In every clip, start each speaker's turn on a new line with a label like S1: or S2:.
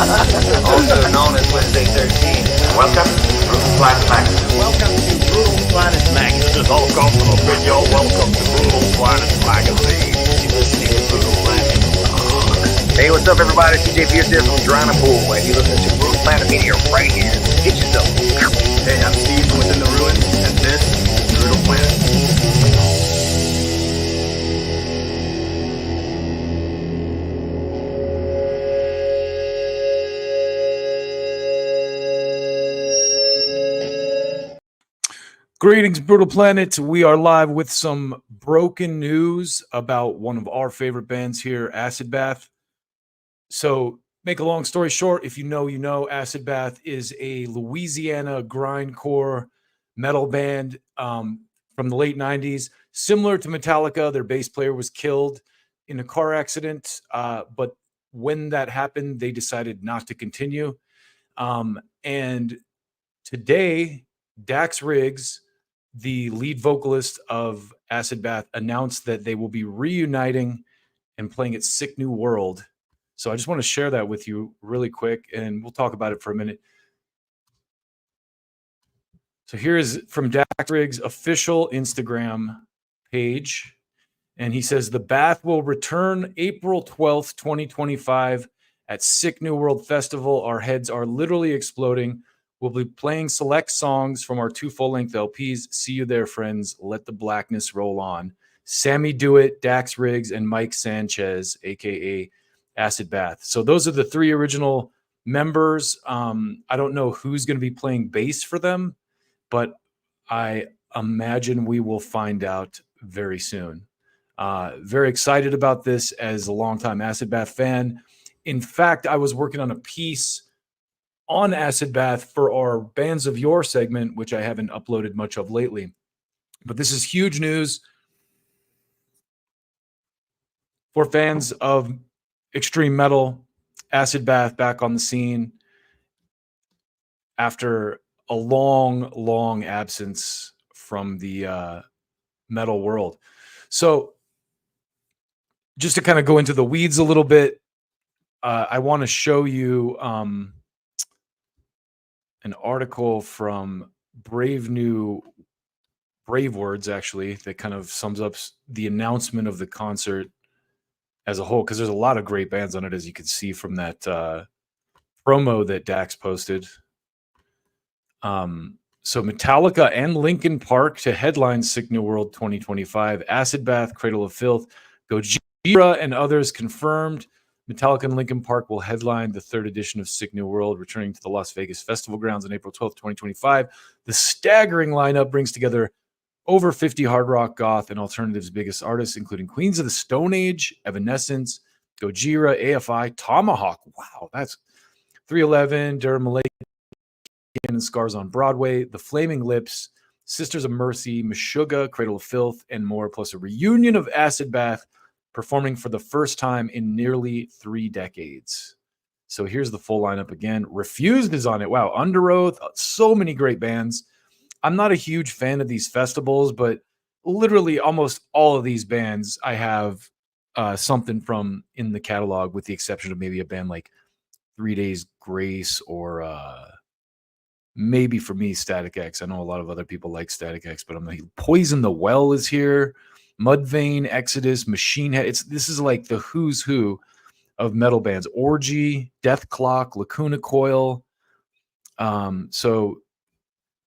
S1: Also known as Wednesday 13. Welcome to Brutal Planet Magazine.
S2: Welcome to Brutal Planet Magazine.
S3: Welcome to the video. Welcome to Brutal Planet Magazine.
S1: You're listening to Brutal Planet.
S4: Hey, what's up, everybody? CJ Pierce here from Toronto Pool, and you listen to Brutal Planet Media right here. Get yourself.
S5: Hey, I'm Steve from Within the Ruins, and this is Brutal Planet.
S6: Greetings, Brutal Planet. We are live with some broken news about one of our favorite bands here, Acid Bath. So, make a long story short, if you know, you know, Acid Bath is a Louisiana grindcore metal band from the late 90s. Similar to Metallica, their bass player was killed in a car accident, but when that happened, they decided not to continue. And today, Dax Riggs, the lead vocalist of Acid Bath, announced that they will be reuniting and playing at Sick New World. So I just want to share that with you really quick, and we'll talk about it for a minute. So here is from Dax Riggs' official Instagram page, and he says, the Bath will return April 12th, 2025 at Sick New World Festival. Our heads are literally exploding. We'll be playing select songs from our 2 full-length LPs. See you there, friends. Let the blackness roll on. Sammy Dewitt, Dax Riggs, and Mike Sanchez, a.k.a. Acid Bath. So those are the 3 original members. I don't know who's going to be playing bass for them, but I imagine we will find out very soon. Very excited about this as a longtime Acid Bath fan. In fact, I was working on a piece on Acid Bath for our Bands of Yore segment, which I haven't uploaded much of lately. But this is huge news for fans of extreme metal. Acid Bath back on the scene after a long absence from the metal world. So just to kind of go into the weeds a little bit, I want to show you an article from Brave Words, actually, that kind of sums up the announcement of the concert as a whole, because there's a lot of great bands on it, as you can see from that promo that Dax posted. So Metallica and Linkin Park to headline Sick New World 2025. Acid Bath, Cradle of Filth, Gojira, and others confirmed. Metallica and Linkin Park will headline the 3rd edition of Sick New World, returning to the Las Vegas Festival grounds on April 12th, 2025. The staggering lineup brings together over 50 hard rock, goth, and alternatives biggest artists, including Queens of the Stone Age, Evanescence, Gojira, AFI, Tomahawk. Wow, that's 311, Durham Malay, and Scars on Broadway, The Flaming Lips, Sisters of Mercy, Meshuggah, Cradle of Filth, and more, plus a reunion of Acid Bath performing for the first time in nearly 3 decades. So here's the full lineup again. Refused is on it. Wow. Under Oath. So many great bands. I'm not a huge fan of these festivals, but literally almost all of these bands I have something from in the catalog, with the exception of maybe a band like 3 Days Grace or maybe for me Static X. I know a lot of other people like Static X, but I'm like, Poison the Well is here. Mudvayne, Exodus, Machine Head. This is like the who's who of metal bands. Orgy, Death Clock, Lacuna Coil. So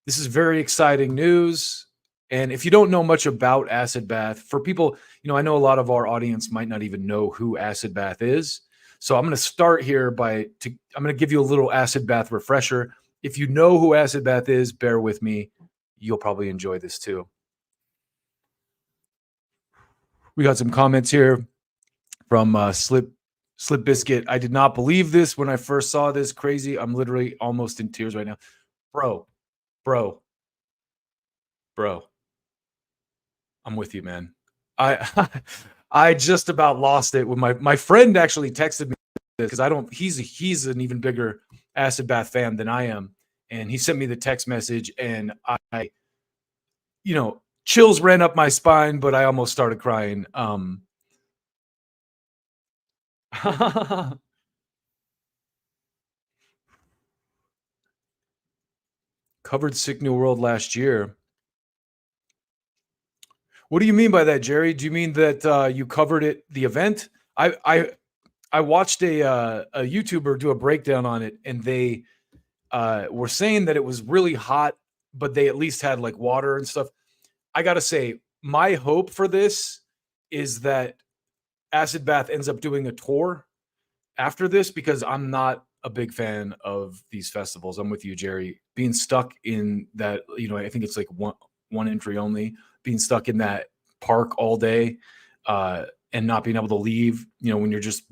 S6: this is very exciting news. And if you don't know much about Acid Bath, for people, I know a lot of our audience might not even know who Acid Bath is. So I'm going to start here I'm going to give you a little Acid Bath refresher. If you know who Acid Bath is, bear with me. You'll probably enjoy this too. We got some comments here from Slip Biscuit. I did not believe this when I first saw this. Crazy. I'm literally almost in tears right now. Bro. I'm with you, man. I just about lost it when my friend actually texted me this, because he's an even bigger Acid Bath fan than I am. And he sent me the text message, and I chills ran up my spine, but I almost started crying. covered Sick New World last year. What do you mean by that, Jerry? Do you mean that you covered it, the event? I watched a YouTuber do a breakdown on it, and they were saying that it was really hot, but they at least had like water and stuff. I gotta say, my hope for this is that Acid Bath ends up doing a tour after this, because I'm not a big fan of these festivals. I'm with you, Jerry. Being stuck in that, I think it's like one entry only, being stuck in that park all day and not being able to leave, when you're just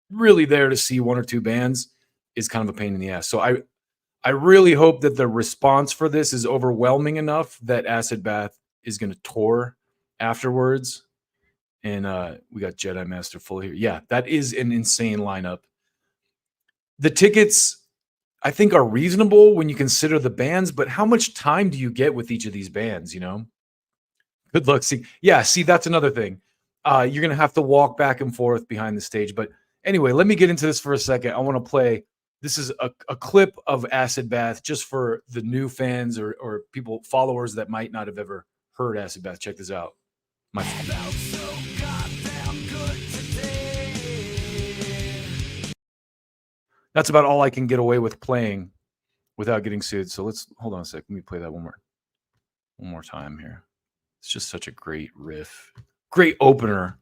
S6: really there to see one or two bands is kind of a pain in the ass. So I really hope that the response for this is overwhelming enough that Acid Bath is going to tour afterwards. And we got Jedi Master full here. Yeah, that is an insane lineup. The tickets, I think, are reasonable when you consider the bands, but how much time do you get with each of these bands, Good luck. See, that's another thing. You're going to have to walk back and forth behind the stage. But anyway, let me get into this for a second. I want to play. This is a clip of Acid Bath just for the new fans or people, followers that might not have ever heard Acid Bath. Check this out. My That's about all I can get away with playing without getting sued. So let's hold on a sec. Let me play that one more time here. It's just such a great riff. Great opener.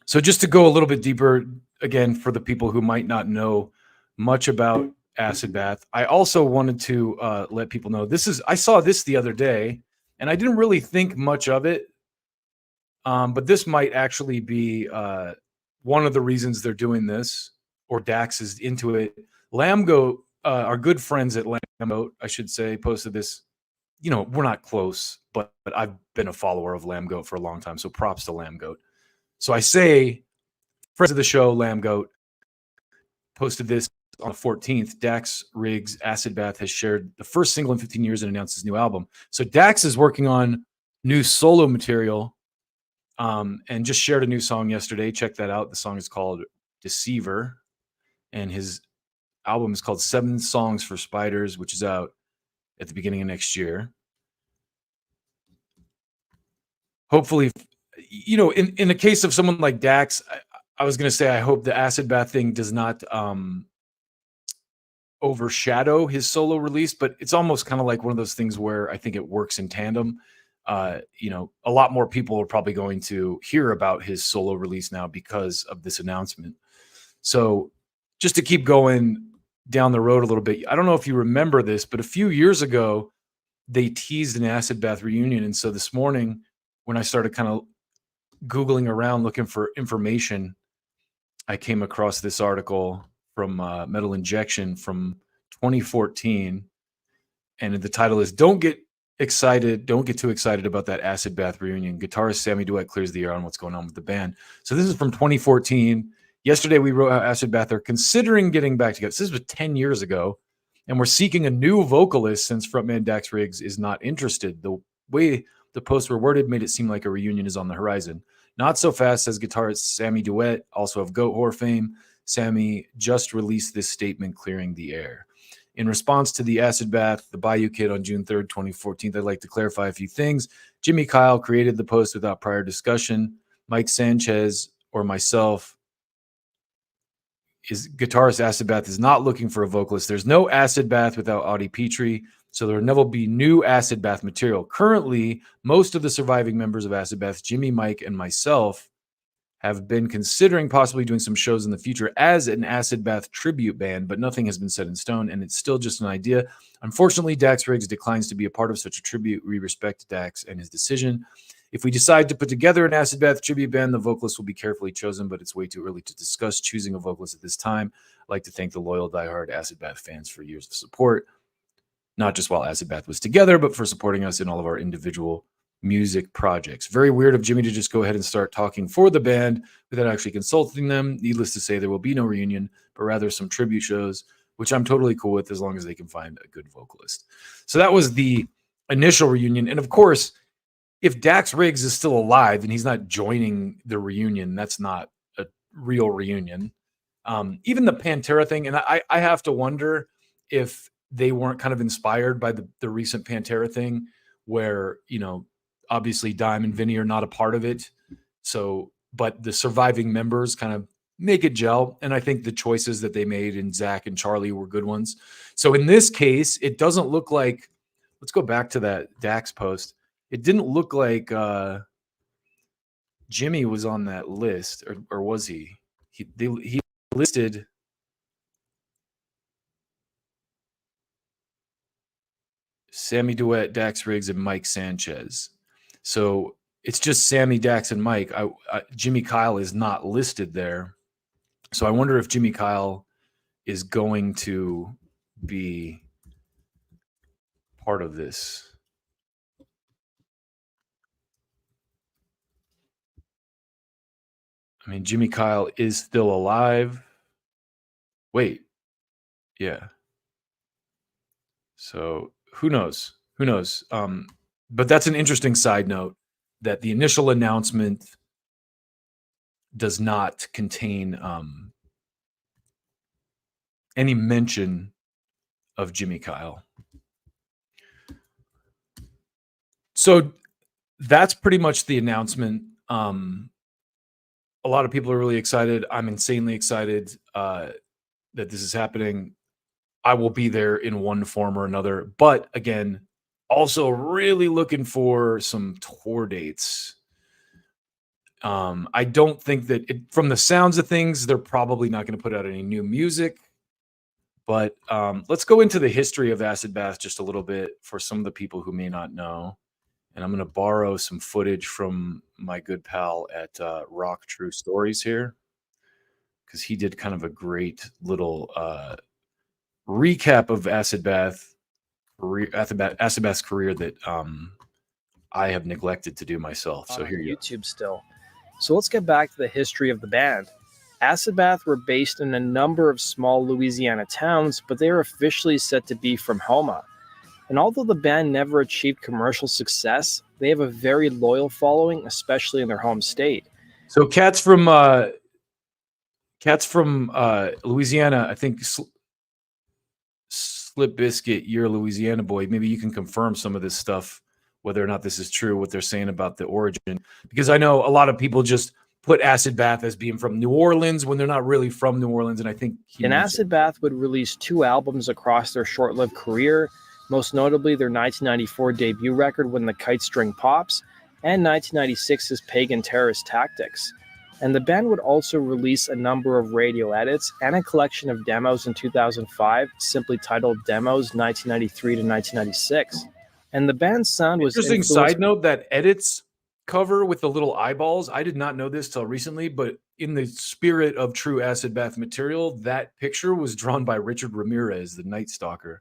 S6: So just to go a little bit deeper, again, for the people who might not know much about Acid Bath, I also wanted to let people know I saw this the other day, and I didn't really think much of it, but this might actually be one of the reasons they're doing this, or Dax is into it. Lambgoat, our good friends at Lambgoat, I should say, posted this. We're not close, but I've been a follower of Lambgoat for a long time, so props to Lambgoat. So I say, friends of the show, Lambgoat, posted this on the 14th. Dax Riggs, Acid Bath, has shared the first single in 15 years and announced his new album. So Dax is working on new solo material and just shared a new song yesterday. Check that out. The song is called Deceiver, and his album is called 7 Songs for Spiders, which is out at the beginning of next year. Hopefully, in the case of someone like Dax, I was going to say I hope the Acid Bath thing does not overshadow his solo release, but it's almost kind of like one of those things where I think it works in tandem. A lot more people are probably going to hear about his solo release now because of this announcement. So just to keep going down the road a little bit, I don't know if you remember this, but a few years ago, they teased an Acid Bath reunion. And so this morning, when I started kind of Googling around looking for information, I came across this article from Metal Injection from 2014. And the title is Don't Get Too Excited About That Acid Bath Reunion. Guitarist Sammy Duet clears the air on what's going on with the band. So this is from 2014. Yesterday, we wrote how Acid Bath are considering getting back together. So this was 10 years ago. And we're seeking a new vocalist since frontman Dax Riggs is not interested. The way the posts were worded made it seem like a reunion is on the horizon. Not so fast, says guitarist Sammy Duet, also of Goat Whore fame. Sammy just released this statement clearing the air. In response to the Acid Bath, the Bayou Kid on June 3rd, 2014, I'd like to clarify a few things. Jimmy Kyle created the post without prior discussion. Mike Sanchez or myself, guitarist Acid Bath, is not looking for a vocalist. There's no Acid Bath without Audie Petrie, so there will never be new Acid Bath material. Currently, most of the surviving members of Acid Bath, Jimmy, Mike, and myself, have been considering possibly doing some shows in the future as an Acid Bath tribute band, but nothing has been set in stone, and it's still just an idea. Unfortunately, Dax Riggs declines to be a part of such a tribute. We respect Dax and his decision. If we decide to put together an Acid Bath tribute band, the vocalist will be carefully chosen, but it's way too early to discuss choosing a vocalist at this time. I'd like to thank the loyal, diehard Acid Bath fans for years of support, not just while Acid Bath was together, but for supporting us in all of our individual music projects. Very weird of Jimmy to just go ahead and start talking for the band without actually consulting them. Needless to say, there will be no reunion, but rather some tribute shows, which I'm totally cool with as long as they can find a good vocalist. So that was the initial reunion. And of course, if Dax Riggs is still alive and he's not joining the reunion, that's not a real reunion. Even the Pantera thing, and I have to wonder if they weren't kind of inspired by the recent Pantera thing, where, you know, obviously Dime and Vinny are not a part of it. So, but the surviving members kind of make it gel. And I think the choices that they made in Zach and Charlie were good ones. So in this case, it doesn't look like, let's go back to that Dax post. It didn't look like Jimmy was on that list, or was he? He listed Sammy Duet, Dax Riggs, and Mike Sanchez. So it's just Sammy, Dax, and Mike. Jimmy Kyle is not listed there. So I wonder if Jimmy Kyle is going to be part of this. I mean, Jimmy Kyle is still alive. Wait. Yeah. So who knows? Who knows? But that's an interesting side note, that the initial announcement does not contain any mention of Jimmy Kyle. So that's pretty much the announcement. A lot of people are really excited. I'm insanely excited that this is happening. I will be there in one form or another. But again, also really looking for some tour dates. I don't think that from the sounds of things, they're probably not going to put out any new music. But let's go into the history of Acid Bath just a little bit for some of the people who may not know. And I'm going to borrow some footage from my good pal at Rock True Stories here, because he did kind of a great little recap of Acid Bath's career that I have neglected to do myself. So here you go.
S7: YouTube still. So let's get back to the history of the band. Acid Bath were based in a number of small Louisiana towns, but they are officially said to be from Houma. And although the band never achieved commercial success, they have a very loyal following, especially in their home state.
S6: So cats from Louisiana, I think Slip Biscuit, you're a Louisiana boy. Maybe you can confirm some of this stuff, whether or not this is true, what they're saying about the origin. Because I know a lot of people just put Acid Bath as being from New Orleans when they're not really from New Orleans. And I think
S7: Acid Bath would release 2 albums across their short-lived career, most notably their 1994 debut record, When the Kite String Pops, and 1996's Pagan Terrorist Tactics. And the band would also release a number of radio edits and a collection of demos in 2005, simply titled Demos 1993 to 1996. And the band's sound was
S6: interesting. Side note, that edits cover with the little eyeballs, I did not know this till recently, but in the spirit of true Acid Bath material, that picture was drawn by Richard Ramirez, the Night Stalker.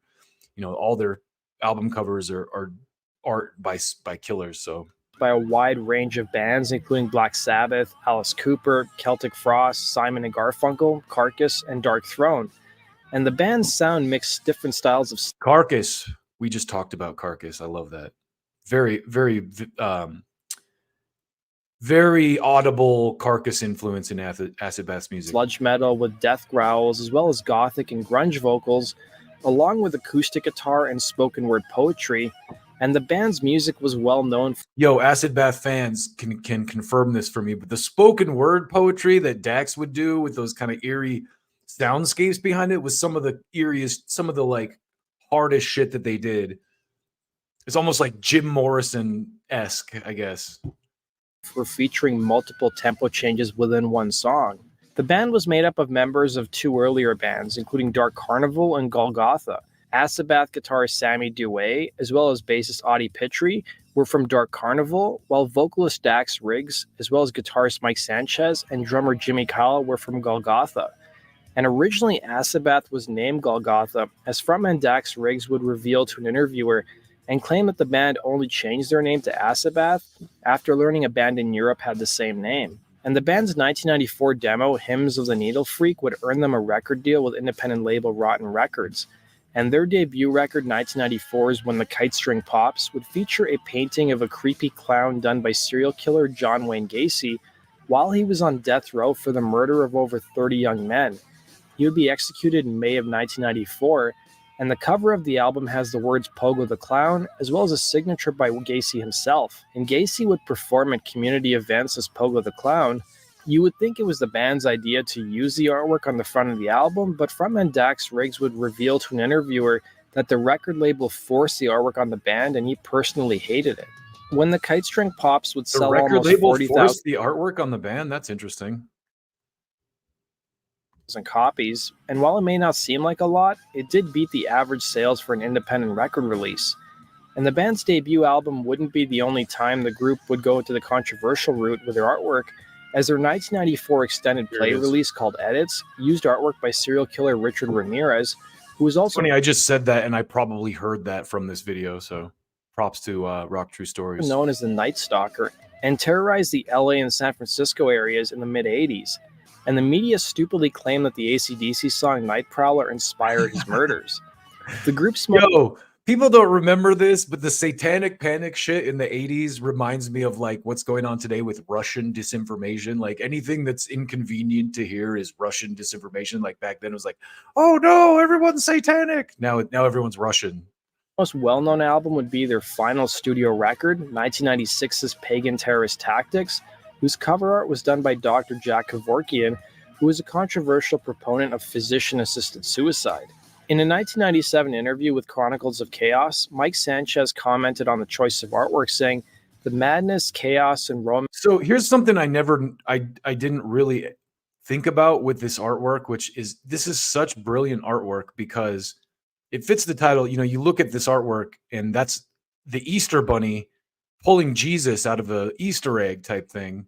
S6: You know, all their album covers are art by Killers. So
S7: by a wide range of bands, including Black Sabbath, Alice Cooper, Celtic Frost, Simon and Garfunkel, Carcass, and Dark Throne. And the band's sound mixed different styles of
S6: Carcass. We just talked about Carcass. I love that. Very, very, very audible Carcass influence in Acid Bath's music.
S7: Sludge metal with death growls, as well as gothic and grunge vocals, along with acoustic guitar and spoken word poetry. And the band's music was well known.
S6: Yo, Acid Bath fans can confirm this for me, but the spoken word poetry that Dax would do with those kind of eerie soundscapes behind it was some of the eeriest, some of the like hardest shit that they did. It's almost like Jim Morrison-esque, I guess.
S7: For featuring multiple tempo changes within one song. The band was made up of members of 2 earlier bands, including Dark Carnival and Golgotha. Acid Bath guitarist Sammy Duet, as well as bassist Audie Pitre, were from Dark Carnival, while vocalist Dax Riggs, as well as guitarist Mike Sanchez and drummer Jimmy Kyle were from Golgotha. And originally Acid Bath was named Golgotha, as frontman Dax Riggs would reveal to an interviewer and claim that the band only changed their name to Acid Bath after learning a band in Europe had the same name. And the band's 1994 demo, Hymns of the Needle Freak, would earn them a record deal with independent label Rotten Records. and their debut record 1994's When the Kite String Pops would feature a painting of a creepy clown done by serial killer John Wayne Gacy while he was on death row for the murder of over 30 young men. He would be executed in May of 1994, and the cover of the album has the words Pogo the Clown, as well as a signature by Gacy himself. And Gacy would perform at community events as Pogo the Clown. You would think it was the band's idea to use the artwork on the front of the album, but frontman Dax Riggs would reveal to an interviewer that the record label forced the artwork on the band and he personally hated it. When the Kite String Pops would sell
S6: The record
S7: almost
S6: label
S7: 40,000
S6: forced the artwork on the band? That's interesting.
S7: copies, and while it may not seem like a lot, it did beat the average sales for an independent record release. And the band's debut album wouldn't be the only time the group would go to the controversial route with their artwork, as their 1994 extended play release called Edits used artwork by serial killer Richard Ramirez, who was also...
S6: Funny, I just said that and I probably heard that from this video, so props to Rock True Stories.
S7: known as the Night Stalker, and terrorized the LA and San Francisco areas in the mid-80s. And the media stupidly claimed that the AC/DC song Night Prowler inspired his murders. The group smoked...
S6: Yo, people don't remember this, but the satanic panic shit in the 80s reminds me of like what's going on today with Russian disinformation. Like anything that's inconvenient to hear is Russian disinformation. Like back then it was like, oh no, everyone's satanic. Now everyone's Russian.
S7: most well-known album would be their final studio record, 1996's Pagan Terrorist Tactics, whose cover art was done by Dr. Jack Kevorkian, who was a controversial proponent of physician-assisted suicide. In a 1997 interview with Chronicles of Chaos, Mike Sanchez commented on the choice of artwork, saying, "The madness, chaos, and romance..."
S6: So here's something I didn't really think about with this artwork, which is this is such brilliant artwork because it fits the title. You know, you look at this artwork and that's the Easter bunny pulling Jesus out of a Easter egg type thing.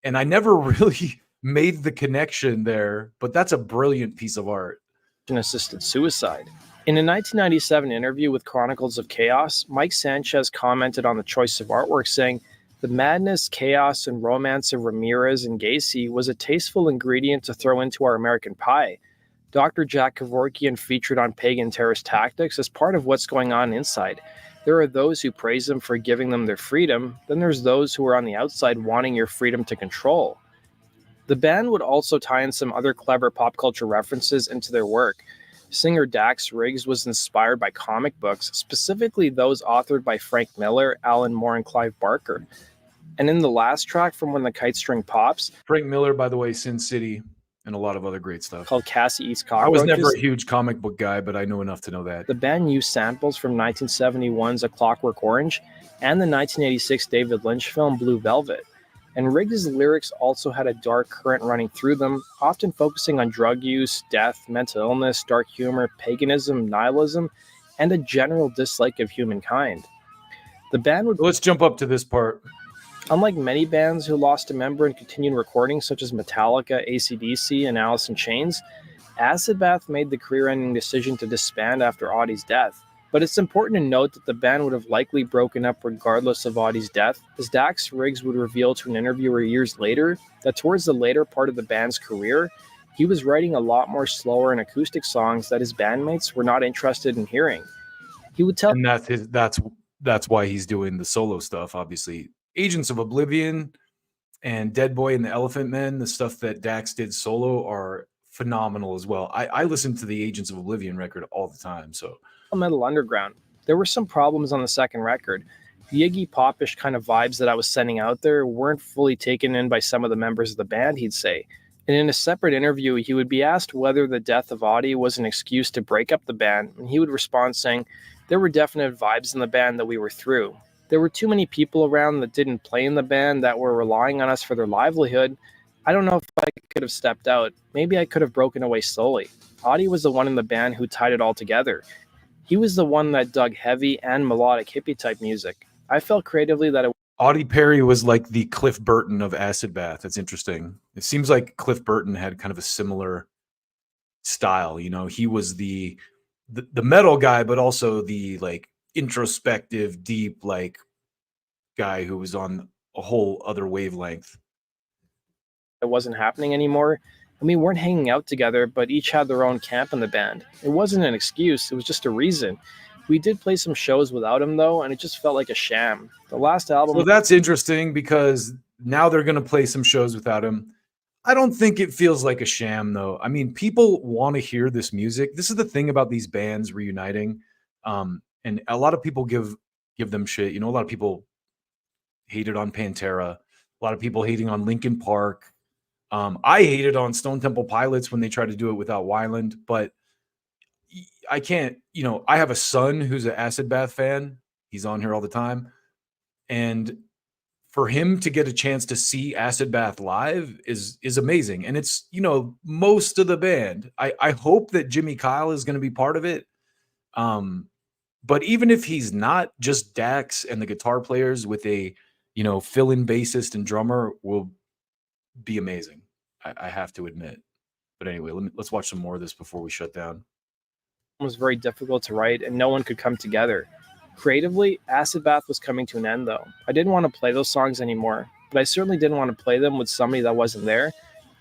S6: And I never really made the connection there, but that's a brilliant piece of art.
S7: Assisted suicide. In a 1997 interview with Chronicles of Chaos, Mike Sanchez commented on the choice of artwork, saying, "The madness, chaos, and romance of Ramirez and Gacy was a tasteful ingredient to throw into our American pie. Dr. Jack Kevorkian featured on Pagan Terrorist Tactics as part of what's going on inside. There are those who praise them for giving them their freedom, then there's those who are on the outside wanting your freedom to control." The band would also tie in some other clever pop culture references into their work. Singer Dax Riggs was inspired by comic books, specifically those authored by Frank Miller, Alan Moore, and Clive Barker. And in the last track from When the Kite String Pops,
S6: Frank Miller, by the way, Sin City, and a lot of other great stuff.
S7: called Cassie Eats
S6: I was
S7: Cockroaches,
S6: never a huge comic book guy, but I know enough to know that.
S7: the band used samples from 1971's A Clockwork Orange and the 1986 David Lynch film Blue Velvet. And Riggs' lyrics also had a dark current running through them, often focusing on drug use, death, mental illness, dark humor, paganism, nihilism, and a general dislike of humankind. The band would...
S6: Let's jump up to this part.
S7: Unlike many bands who lost a member and continued recording, such as Metallica, AC/DC, and Alice in Chains, Acid Bath made the career-ending decision to disband after Audie's death. But it's important to note that the band would have likely broken up regardless of Audie's death, as Dax Riggs would reveal to an interviewer years later that towards the later part of the band's career, he was writing a lot more slower and acoustic songs that his bandmates were not interested in hearing. He would tell...
S6: And that's why he's doing the solo stuff, obviously. Agents of Oblivion and Dead Boy and the Elephant Men, the stuff that Dax did solo, are phenomenal as well. I listen to the Agents of Oblivion record all the time, so...
S7: Metal Underground. There were some problems on the second record. The Iggy Popish kind of vibes that I was sending out there weren't fully taken in by some of the members of the band, he'd say. And in a separate interview, he would be asked whether the death of Audie was an excuse to break up the band, and he would respond saying, "There were definite vibes in the band that we were through. There were too many people around that didn't play in the band that were relying on us for their livelihood. I don't know if I could have stepped out. Maybe I could have broken away slowly. Audie was the one in the band who tied it all together. He was the one that dug heavy and melodic hippie-type music. I felt creatively that it..."
S6: Audie Perry was like the Cliff Burton of Acid Bath. That's interesting. It seems like Cliff Burton had kind of a similar style. You know, he was the metal guy, but also the like introspective, deep like guy who was on a whole other wavelength.
S7: wasn't happening anymore, And we weren't hanging out together, but each had their own camp in the band. It wasn't an excuse, it was just a reason. We did play some shows without him, though, and it just felt like a sham. The last album...
S6: Well, that's interesting because now they're going to play some shows without him. I don't think it feels like a sham, though. I mean, people want to hear this music. This is the thing about these bands reuniting. And a lot of people give them shit. You know, a lot of people hated on Pantera. A lot of people hating on Linkin Park. I hated on Stone Temple Pilots when they tried to do it without Weiland, but I can't, you know, I have a son who's an Acid Bath fan. He's on here all the time. And for him to get a chance to see Acid Bath live is amazing. And it's, you know, most of the band. I hope that Jimmy Kyle is going to be part of it. But even if he's not, just Dax and the guitar players with a, you know, fill-in bassist and drummer will be amazing. I have to admit. But anyway, let's watch some more of this before we shut down.
S7: It was very difficult to write, and no one could come together. Creatively, Acid Bath was coming to an end, though. I didn't want to play those songs anymore, but I certainly didn't want to play them with somebody that wasn't there.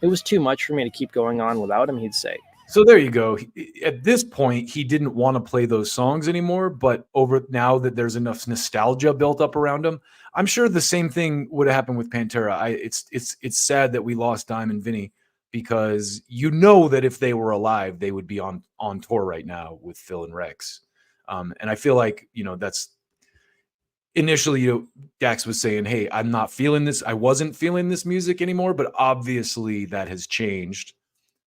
S7: It was too much for me to keep going on without him, he'd say.
S6: So there you go. At this point, he didn't want to play those songs anymore, but over now that there's enough nostalgia built up around him, I'm sure the same thing would have happened with Pantera. It's sad that we lost Dime and Vinny, because you know that if they were alive, they would be on tour right now with Phil and Rex. And I feel like, you know, that's initially, you know, Dax was saying, hey, I'm not feeling this. I wasn't feeling this music anymore, but obviously that has changed.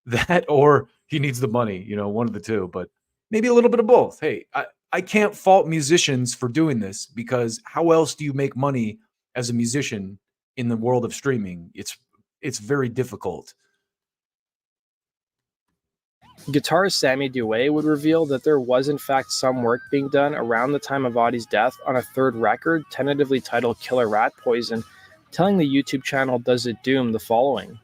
S6: That, or he needs the money, you know, one of the two, but maybe a little bit of both. Hey, I can't fault musicians for doing this, because how else do you make money as a musician in the world of streaming? It's very difficult.
S7: Guitarist Sammy Dewey would reveal that there was in fact some work being done around the time of Audie's death on a third record, tentatively titled Killer Rat Poison, telling the YouTube channel Does It Doom the following.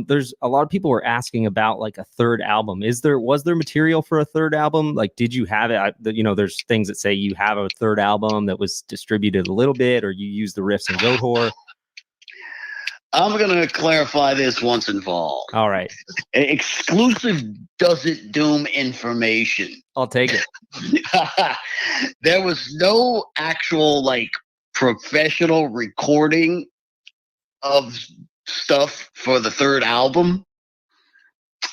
S8: There's a lot of people were asking about like a third album. Was there material for a third album? Like, did you have it? You know, there's things that say you have a third album that was distributed a little bit, or you use the riffs in Goat Whore.
S9: I'm going to clarify this once and for all.
S8: All right.
S9: Exclusive Does It Doom information.
S8: I'll take it.
S9: There was no actual like professional recording of stuff for the third album.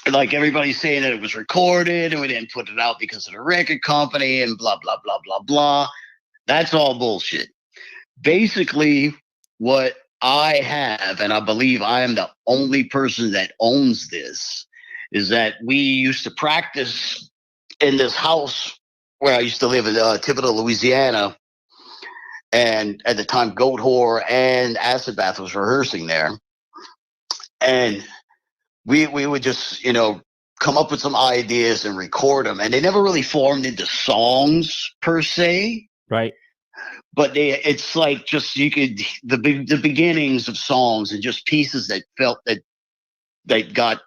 S9: Like, everybody's saying that it was recorded and we didn't put it out because of the record company and blah, blah, blah, blah, blah. That's all bullshit. Basically, what I have, and I believe I am the only person that owns this, is that we used to practice in this house where I used to live in Thibodaux, Louisiana. And at the time, Goat Whore and Acid Bath was rehearsing there. And we would just, you know, come up with some ideas and record them. And they never really formed into songs per se.
S8: Right.
S9: But it's like just the beginnings of songs and just pieces that felt that they got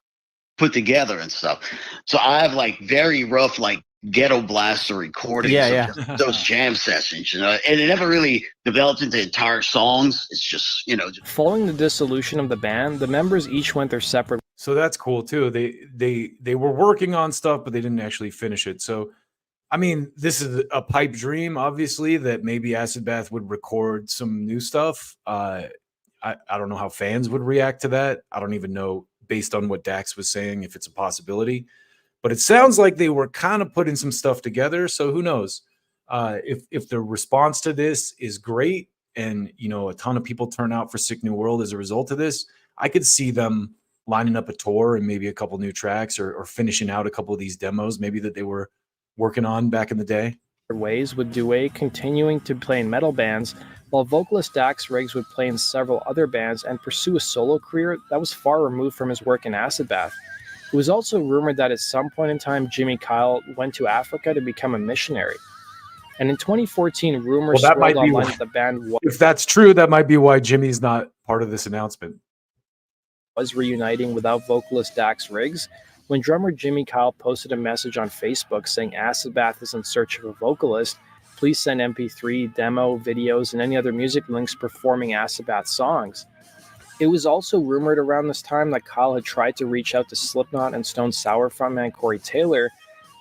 S9: put together and stuff. So I have like very rough, like ghetto blaster recordings of those jam sessions, you know, and it never really developed into entire songs. It's just, you know.
S7: Following the dissolution of the band, the members each went their separate.
S6: So that's cool too. They were working on stuff, but they didn't actually finish it. So, I mean, this is a pipe dream, obviously, that maybe Acid Bath would record some new stuff. I don't know how fans would react to that. I don't even know, based on what Dax was saying, if it's a possibility. But it sounds like they were kind of putting some stuff together. So who knows? If the response to this is great and, you know, a ton of people turn out for Sick New World as a result of this, I could see them lining up a tour and maybe a couple new tracks or finishing out a couple of these demos maybe that they were working on back in the day.
S7: Ways, with Dewey continuing to play in metal bands, while vocalist Dax Riggs would play in several other bands and pursue a solo career that was far removed from his work in Acid Bath. It was also rumored that at some point in time, Jimmy Kyle went to Africa to become a missionary. And in 2014, rumors swirled online that the band was...
S6: If that's true, that might be why Jimmy's not part of this announcement.
S7: ...was reuniting without vocalist Dax Riggs, when drummer Jimmy Kyle posted a message on Facebook saying Acid Bath is in search of a vocalist. Please send MP3, demo, videos, and any other music links performing Acid Bath songs. It was also rumored around this time that Kyle had tried to reach out to Slipknot and Stone Sour frontman Corey Taylor,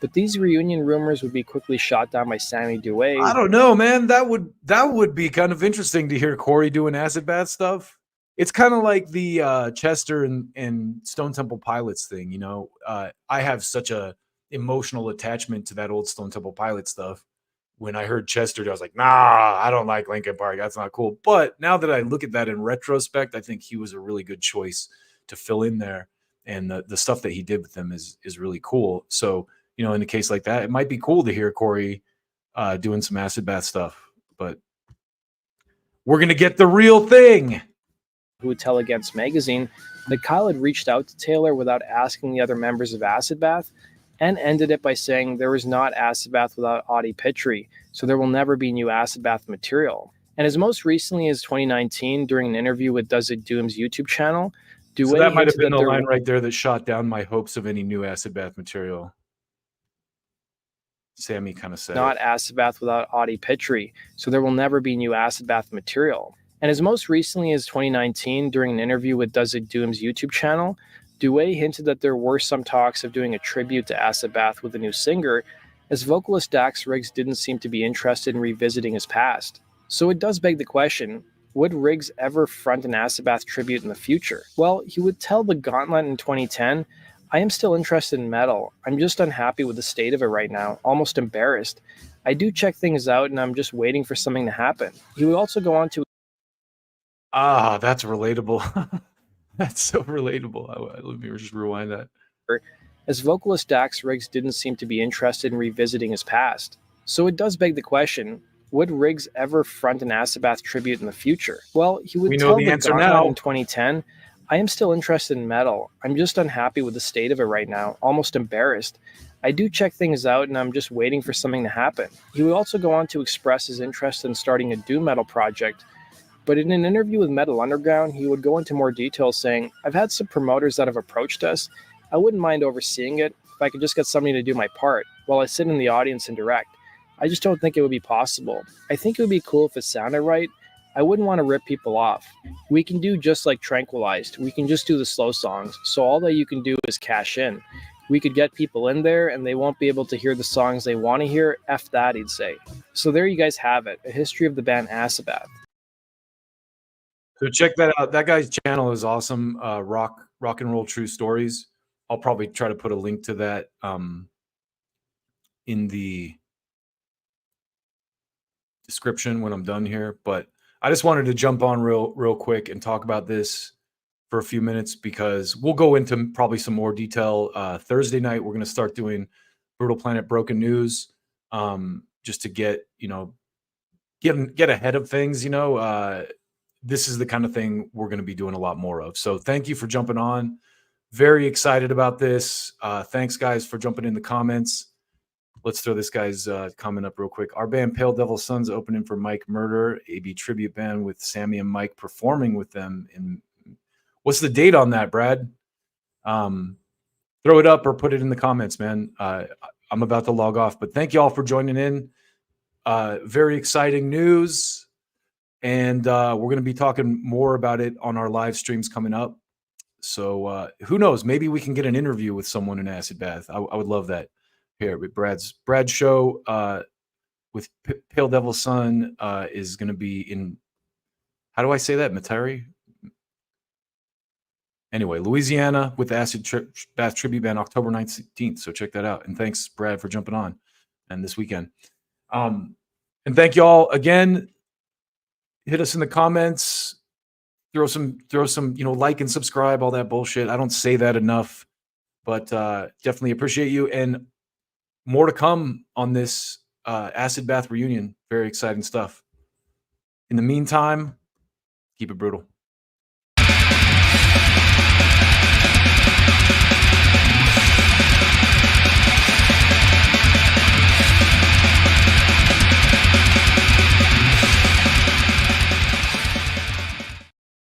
S7: but these reunion rumors would be quickly shot down by Sammy Dewey.
S6: I don't know, man. That would be kind of interesting to hear Corey doing acid bath stuff. It's kind of like the Chester and Stone Temple Pilots thing, you know. I have such a emotional attachment to that old Stone Temple Pilot stuff. When I heard Chester, I was like, nah, I don't like Linkin Park. That's not cool. But now that I look at that in retrospect, I think he was a really good choice to fill in there. And the stuff that he did with them is really cool. So, you know, in a case like that, it might be cool to hear Corey doing some acid bath stuff. But we're going to get the real thing.
S7: Who would tell Against Magazine that Kyle had reached out to Taylor without asking the other members of Acid Bath, and ended it by saying there was not Acid Bath without Audie Pitry, so there will never be new Acid Bath material. And as most recently as 2019, during an interview with Does It Doom's YouTube channel, Dewey
S6: So that might have
S7: hinted
S6: been the
S7: that
S6: line right there that shot down my hopes of any new Acid Bath material. Sammy kind of said
S7: not Acid Bath without Audie Pitry, so there will never be new Acid Bath material. And as most recently as 2019, during an interview with Does It Doom's YouTube channel, Dewey hinted that there were some talks of doing a tribute to Acid Bath with a new singer, as vocalist Dax Riggs didn't seem to be interested in revisiting his past. So it does beg the question, would Riggs ever front an Acid Bath tribute in the future? Well, he would tell The Gauntlet in 2010, I am still interested in metal. I'm just unhappy with the state of it right now, almost embarrassed. I do check things out and I'm just waiting for something to happen. He would also go on to
S6: that's relatable. That's so relatable. Let me just rewind that.
S7: As vocalist Dax Riggs didn't seem to be interested in revisiting his past. So it does beg the question, would Riggs ever front an Acid Bath tribute in the future? Well, he would tell The answer now in 2010, I am still interested in metal. I'm just unhappy with the state of it right now, almost embarrassed. I do check things out and I'm just waiting for something to happen. He would also go on to express his interest in starting a doom metal project, but in an interview with Metal Underground, he would go into more detail saying, I've had some promoters that have approached us. I wouldn't mind overseeing it if I could just get somebody to do my part while I sit in the audience and direct. I just don't think it would be possible. I think it would be cool if it sounded right. I wouldn't want to rip people off. We can do just like Tranquilized. We can just do the slow songs. So all that you can do is cash in. We could get people in there and they won't be able to hear the songs they want to hear. F that, he'd say. So there you guys have it. A history of the band Acid Bath.
S6: So check that out. That guy's channel is awesome. Rock and Roll True Stories. I'll probably try to put a link to that in the description when I'm done here. But I just wanted to jump on real quick and talk about this for a few minutes because we'll go into probably some more detail Thursday night. We're going to start doing Brutal Planet Broken News just to get ahead of things. This is the kind of thing we're going to be doing a lot more of. So thank you for jumping on. Very excited about this. Thanks, guys, for jumping in the comments. Let's throw this guy's comment up real quick. Our band Pale Devil Sons opening for Mike Murder, AB tribute band with Sammy and Mike performing with them. What's the date on that, Brad? Throw it up or put it in the comments, man. I'm about to log off, but thank you all for joining in. Very exciting news. And we're going to be talking more about it on our live streams coming up. So who knows? Maybe we can get an interview with someone in Acid Bath. I would love that. Here, Brad's show with Pale Devil Son is going to be in, how do I say that? Metairie? Anyway, Louisiana with Acid Bath Tribute Band October 19th. So check that out. And thanks, Brad, for jumping on and this weekend. And thank you all again. Hit us in the comments. Throw some, like and subscribe, all that bullshit. I don't say that enough, but definitely appreciate you. And more to come on this Acid Bath reunion. Very exciting stuff. In the meantime, keep it brutal.